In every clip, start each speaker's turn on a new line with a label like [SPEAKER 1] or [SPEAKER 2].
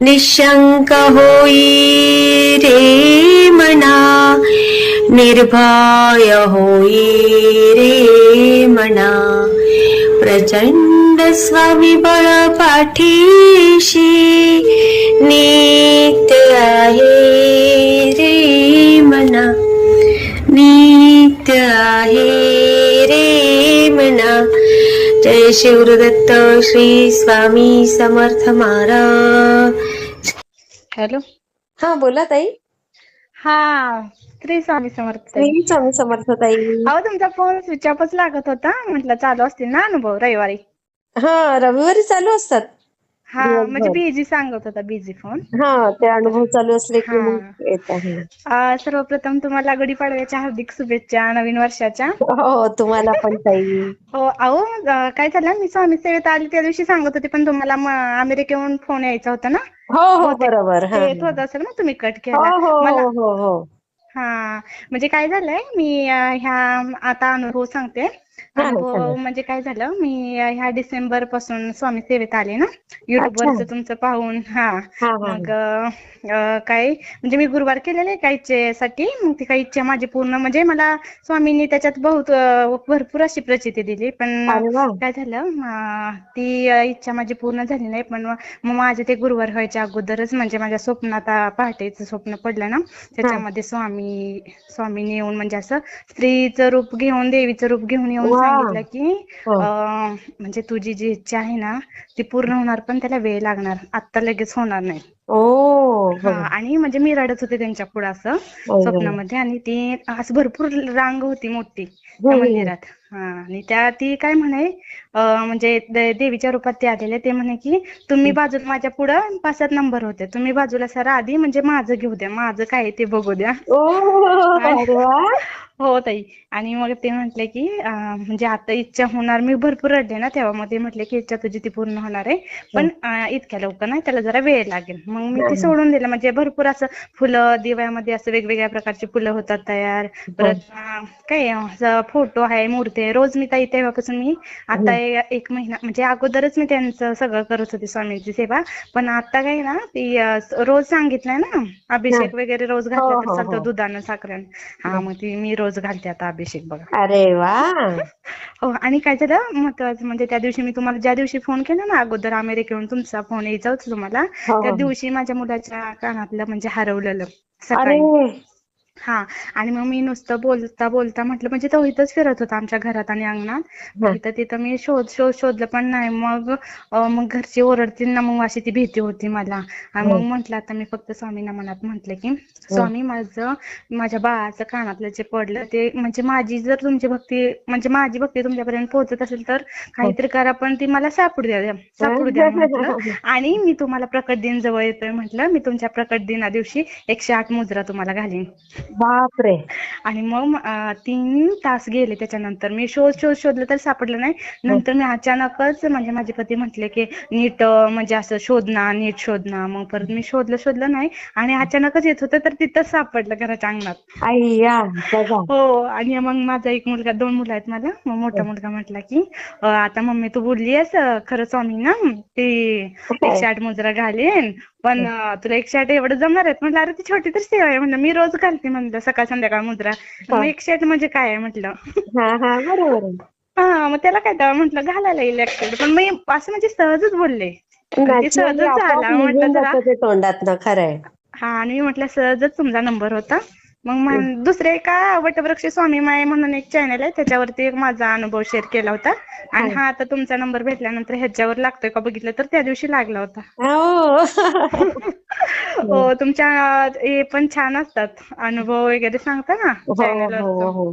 [SPEAKER 1] निशंक होई रे मना, निर्भय होई रे मना, प्रचंड स्वविबळ पाठीशी नित्य आहे रे मना, नित्य आहे रे मना. जय शिवदत्त श्री स्वामी समर्थ महाराज.
[SPEAKER 2] हॅलो.
[SPEAKER 1] हा बोला ताई.
[SPEAKER 2] हा, श्री स्वामी समर्थ ताई.
[SPEAKER 1] श्री स्वामी समर्थ ताई.
[SPEAKER 2] अहो, तुमचा फोन स्विच ऑफच लागत होता. म्हटलं चालू असतील ना अनुभव रविवारी.
[SPEAKER 1] हा, रविवारी चालू असतात
[SPEAKER 2] हा, म्हणजे
[SPEAKER 1] दिवसभर.
[SPEAKER 2] बिझी सांगत होता, बिझी फोन.
[SPEAKER 1] हा, ते अनुभव चालू असले की मग
[SPEAKER 2] हा.
[SPEAKER 1] येत आहे.
[SPEAKER 2] सर्वप्रथम तुम्हाला गुढीपाडव्याच्या हार्दिक शुभेच्छा, नवीन वर्षाच्या.
[SPEAKER 1] हो, तुम्हाला पण ताई.
[SPEAKER 2] हो, अहो, काय झालं, मी स्वामी सेवेत आली त्या दिवशी सांगत होते, पण तुम्हाला अमेरिकेहून फोन यायचा होता ना.
[SPEAKER 1] हो हो,
[SPEAKER 2] बहुतेक
[SPEAKER 1] बरोबर. हा,
[SPEAKER 2] ते येत होत असेल ना, तुम्ही कट
[SPEAKER 1] हो
[SPEAKER 2] केला
[SPEAKER 1] हो
[SPEAKER 2] मला.
[SPEAKER 1] हो हो हो.
[SPEAKER 2] हा, म्हणजे काय झालंय, मी आता अनुभव सांगते.
[SPEAKER 1] हा ना, सांगा.
[SPEAKER 2] अनुभव म्हणजे काय झालं, मी ह्या डिसेंबर पासून स्वामी सेवेत आले ना, युट्यूब
[SPEAKER 1] अच्छा.
[SPEAKER 2] वरच तुमचं पाहून. हा,
[SPEAKER 1] हा हा
[SPEAKER 2] मग काय म्हणजे मी गुरुवार केलेले एका इच्छेसाठी. मग ती काही इच्छा माझी पूर्ण, म्हणजे मला स्वामींनी त्याच्यात भरपूर अशी प्रचिती दिली. पण
[SPEAKER 1] अरे वा.
[SPEAKER 2] काय झालं, ती इच्छा माझी पूर्ण झाली नाही. पण मग माझे ते गुरुवार व्हायच्या अगोदरच, म्हणजे माझ्या स्वप्नात पहाटेचं स्वप्न पडलं ना,
[SPEAKER 1] हा.
[SPEAKER 2] त्याच्यामध्ये स्वामींनी येऊन, म्हणजे असं स्त्रीचं रूप घेऊन, देवीचं रूप घेऊन येऊन
[SPEAKER 1] वा.
[SPEAKER 2] सांगितलं की
[SPEAKER 1] हो.
[SPEAKER 2] म्हणजे तुझी जी इच्छा आहे ना, ती पूर्ण होणार, पण त्याला वेळ लागणार, आत्ता लगेच होणार नाही.
[SPEAKER 1] ओ,
[SPEAKER 2] हा,
[SPEAKER 1] बघा.
[SPEAKER 2] आणि म्हणजे मी रडत होते त्यांच्या पुढे असं
[SPEAKER 1] आई गं.
[SPEAKER 2] स्वप्नामध्ये, आणि ती असं भरपूर रांग होती मोठी त्या
[SPEAKER 1] हम्म.
[SPEAKER 2] मंदिरात. हा, आणि ती काय म्हणे, म्हणजे देवीच्या रूपात ते आलेले. ते म्हणे की तुम्ही बाजूला, माझ्या पुढं 5-7 नंबर होते, तुम्ही बाजूला सरा आधी, म्हणजे माझं घेऊ द्या, माझं काय ते बघू द्या.
[SPEAKER 1] ओ, अरे वा.
[SPEAKER 2] हो ताई. आणि मग ते म्हटले की म्हणजे आता इच्छा होणार, मी भरपूर रडले ना तेव्हा. मग ते म्हटले की इच्छा तुझी ती पूर्ण होणार आहे, पण इतक्या लवकर नाही, त्याला जरा वेळ लागेल. मग मी
[SPEAKER 1] हा,
[SPEAKER 2] ती
[SPEAKER 1] हा,
[SPEAKER 2] सोडून दिलं. म्हणजे भरपूर असं फुलं, दिव्यामध्ये असं वेगवेगळ्या प्रकारची फुलं होतात तयार.
[SPEAKER 1] हा,
[SPEAKER 2] परत काय फोटो आहे, मूर्ती आहे. रोज मी ताई तेव्हापासून मी आता
[SPEAKER 1] हा.
[SPEAKER 2] 1 महिना, म्हणजे अगोदरच मी त्यांचं सगळं करत होते, स्वामींची सेवा. पण आता काय ना, ती रोज सांगितलंय ना,
[SPEAKER 1] हा.
[SPEAKER 2] अभिषेक वगैरे रोज
[SPEAKER 1] हो
[SPEAKER 2] घातला तर
[SPEAKER 1] हो
[SPEAKER 2] चालतो,
[SPEAKER 1] हो.
[SPEAKER 2] दुधानं साखरेनं. हा, मग ती मी रोज घालते आता अभिषेक, बघा.
[SPEAKER 1] अरे वा.
[SPEAKER 2] हो, आणि काय झालं महत्वाचं, म्हणजे त्या दिवशी मी तुम्हाला ज्या दिवशी फोन केला ना अगोदर, अमेरिकेहून तुमचा फोन यायचा होता तुम्हाला,
[SPEAKER 1] हो
[SPEAKER 2] त्या
[SPEAKER 1] हो हो.
[SPEAKER 2] दिवशी माझ्या मुलाच्या कानातलं म्हणजे हरवलेलं
[SPEAKER 1] अरे.
[SPEAKER 2] सकाळी. हा, आणि मग मी नुसतं बोलता बोलता म्हटलं, म्हणजे तो इथंच फिरत होता आमच्या घरात आणि अंगणात. मग
[SPEAKER 1] हा,
[SPEAKER 2] इथं तिथं मी शोधलं, पण नाही. मग घरचे ओरडतील ना, मग अशी ती भीती होती मला. आणि
[SPEAKER 1] हा,
[SPEAKER 2] मग म्हटलं, आता मी फक्त स्वामींना मनात म्हटलं की
[SPEAKER 1] हा.
[SPEAKER 2] स्वामी, माझ्या बाळाचं कानातलं जे पडलं ते, म्हणजे माझी जर तुमची भक्ती, म्हणजे माझी भक्ती तुमच्यापर्यंत पोहोचत असेल तर काहीतरी करा, पण ती मला सापडू द्या म्हटलं. आणि मी तुम्हाला प्रकट दिन जवळ येतोय म्हटलं, मी तुमच्या प्रकट दिना दिवशी 108 मुद्रा तुम्हाला घालीन.
[SPEAKER 1] बापरे.
[SPEAKER 2] आणि मग 3 तास गेले. त्याच्यानंतर मी शोधलं तर सापडलं नाही. नंतर मी अचानकच, म्हणजे माझे पती म्हटले की नीट, म्हणजे असं नीट शोध ना. मग परत मी शोधलं नाही, आणि अचानकच येत होतं, तर तिथंच सापडलं, घराच्या अंगणात.
[SPEAKER 1] अय्या, बघा.
[SPEAKER 2] हो, आणि मग माझा एक मुलगा, 2 मुलं आहेत मला. मग मोठा मुलगा म्हटला की आता मम्मी तू बोललीयस खरं स्वामी ना, ती 108 मुद्रा घालीन, पण तुला 108 एवढं जमणार आहेत? म्हटलं अरे ती छोटी तर सेवा आहे. म्हणलं मी रोज घालते, म्हणलं सकाळ संध्याकाळ मुद्रा. मग 108 म्हणजे काय आहे म्हटलं.
[SPEAKER 1] हा हा, बरोबर आहे.
[SPEAKER 2] हा, मग त्याला काय तेव्हा म्हटलं घालायला येईल 108. पण मी असं म्हणजे सहजच बोलले, आणि ते
[SPEAKER 1] नॅचरली
[SPEAKER 2] सहजच
[SPEAKER 1] आपोआप
[SPEAKER 2] झाला. म्हटलं
[SPEAKER 1] निघून
[SPEAKER 2] जरा,
[SPEAKER 1] जातं ते तोंडातनं, खरंय.
[SPEAKER 2] हा, आणि मी म्हटलं सहजच तुमचा नंबर होता. मग दुसरे एका वटवृक्ष स्वामी माय म्हणून एक चॅनल आहे, त्याच्यावरती एक माझा अनुभव शेअर केला होता. आणि हा, आता तुमचा नंबर भेटल्यानंतर ह्याच्यावर लागतोय का बघितलं, तर त्या दिवशी लागला होता. हो, तुमच्या हे पण छान असतात, अनुभव वगैरे सांगता ना
[SPEAKER 1] हो हो
[SPEAKER 2] चॅनलवरच.
[SPEAKER 1] हो,
[SPEAKER 2] हो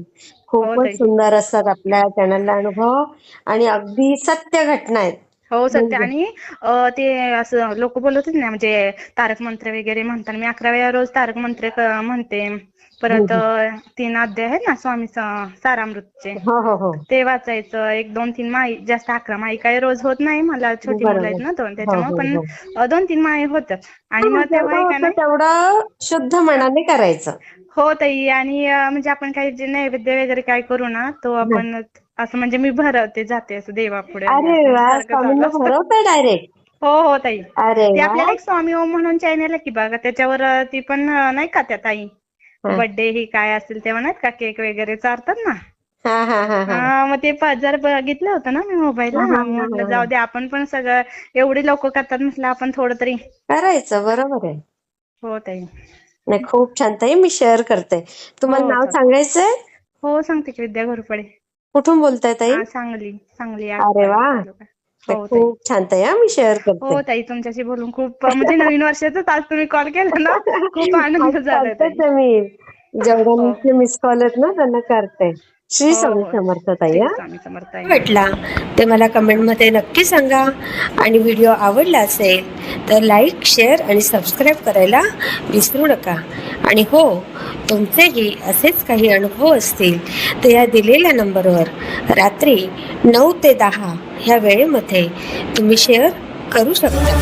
[SPEAKER 1] खूपच
[SPEAKER 2] ताई.
[SPEAKER 1] सुंदर असतात आपल्या चॅनलला अनुभव, आणि अगदी सत्य घटना आहेत.
[SPEAKER 2] हो, सत्य.
[SPEAKER 1] म्हणजे
[SPEAKER 2] आणि ते असं लोक बोलत होते ना, म्हणजे तारक मंत्र वगैरे म्हणताना, मी 11 वेळा रोज तारक मंत्र म्हणते. परत 3 अध्याय आहेत ना स्वामी सारामृतचे,
[SPEAKER 1] हो हो हो,
[SPEAKER 2] ते वाचायचं. 1-2-3 माळी, जास्त 11 माळी काही रोज होत नाही, मला छोटी मुलं आहेत
[SPEAKER 1] बरोबर.
[SPEAKER 2] ना 2,
[SPEAKER 1] हो
[SPEAKER 2] त्याच्यामुळे.
[SPEAKER 1] हो
[SPEAKER 2] पण
[SPEAKER 1] हो.
[SPEAKER 2] 2-3 माळी होतात. आणि मग
[SPEAKER 1] जेवढं
[SPEAKER 2] तेव्हा काय
[SPEAKER 1] होतं
[SPEAKER 2] नाही.
[SPEAKER 1] तेवढं शुद्ध मनाने करायचं.
[SPEAKER 2] हो ताई. आणि म्हणजे आपण काही जे नैवेद्य वगैरे काय करू ना, तो
[SPEAKER 1] हं.
[SPEAKER 2] आपण असं, म्हणजे मी भरवते जाते असं देवापुढे, आणि
[SPEAKER 1] अरे
[SPEAKER 2] असं
[SPEAKER 1] वा,
[SPEAKER 2] सारखं चालू
[SPEAKER 1] स्वामींना
[SPEAKER 2] असतं.
[SPEAKER 1] भरवता डायरेक्ट.
[SPEAKER 2] हो ताई.
[SPEAKER 1] अरे
[SPEAKER 2] ती
[SPEAKER 1] वा.
[SPEAKER 2] आपल्याला एक स्वामी ओम म्हणून चॅनल आहे की बघा, त्याच्यावर ती पण नाही का त्या ताई
[SPEAKER 1] हा
[SPEAKER 2] बर्थडे ही काय असेल तेव्हा नाहीत का केक वगैरे चारतात ना.
[SPEAKER 1] हा हा हा हा
[SPEAKER 2] मग ते जर बघितलं होतं ना मी मोबाईलला,
[SPEAKER 1] हा
[SPEAKER 2] म्हटलं
[SPEAKER 1] हा
[SPEAKER 2] जाऊ दे आपण पण सगळं एवढी लोक करतात म्हटलं आपण थोडं तरी.
[SPEAKER 1] करायचं. बरोबर आहे.
[SPEAKER 2] हो ताई.
[SPEAKER 1] नाही, खूप छान ताई. मी शेअर करते. तुम्हाला
[SPEAKER 2] हो
[SPEAKER 1] नाव
[SPEAKER 2] चालेल.
[SPEAKER 1] सांगायचंय?
[SPEAKER 2] हो सांगते की, विद्या घोरपडे.
[SPEAKER 1] कुठून बोलताय ताई?
[SPEAKER 2] सांगली सांगली
[SPEAKER 1] अरे
[SPEAKER 2] आटपाडी
[SPEAKER 1] वा.
[SPEAKER 2] तालुका.
[SPEAKER 1] नाही,
[SPEAKER 2] हो ताई.
[SPEAKER 1] खूप छान ताई. मी शेअर करते.
[SPEAKER 2] हो ताई, तुमच्याशी बोलून खूप म्हणजे नवीन वर्षातच आज तुम्ही कॉल केला ना, खूप
[SPEAKER 1] आज
[SPEAKER 2] आनंद झालाय ताई.
[SPEAKER 1] करतेच आहे मी.
[SPEAKER 2] हो
[SPEAKER 1] जेवढ्यांचे मिस कॉल आहेत ना त्यांना करते. श्री
[SPEAKER 2] हो
[SPEAKER 1] स्वामी
[SPEAKER 2] हो.
[SPEAKER 1] समर्थ ताई.
[SPEAKER 2] श्री
[SPEAKER 1] हा,
[SPEAKER 2] स्वामी समर्थ ताई.
[SPEAKER 1] भेटला ते मला कमेंटमध्ये नक्की सांगा. आणि व्हिडिओ आवडला असेल तर लाईक, शेअर आणि सबस्क्राईब करायला विसरू नका. आणि हो, तुमचेही असेच काही अनुभव असतील तर या दिलेल्या नंबरवर रात्री 9 ते 10 ह्या वेळेमध्ये तुम्ही शेअर करू शकता.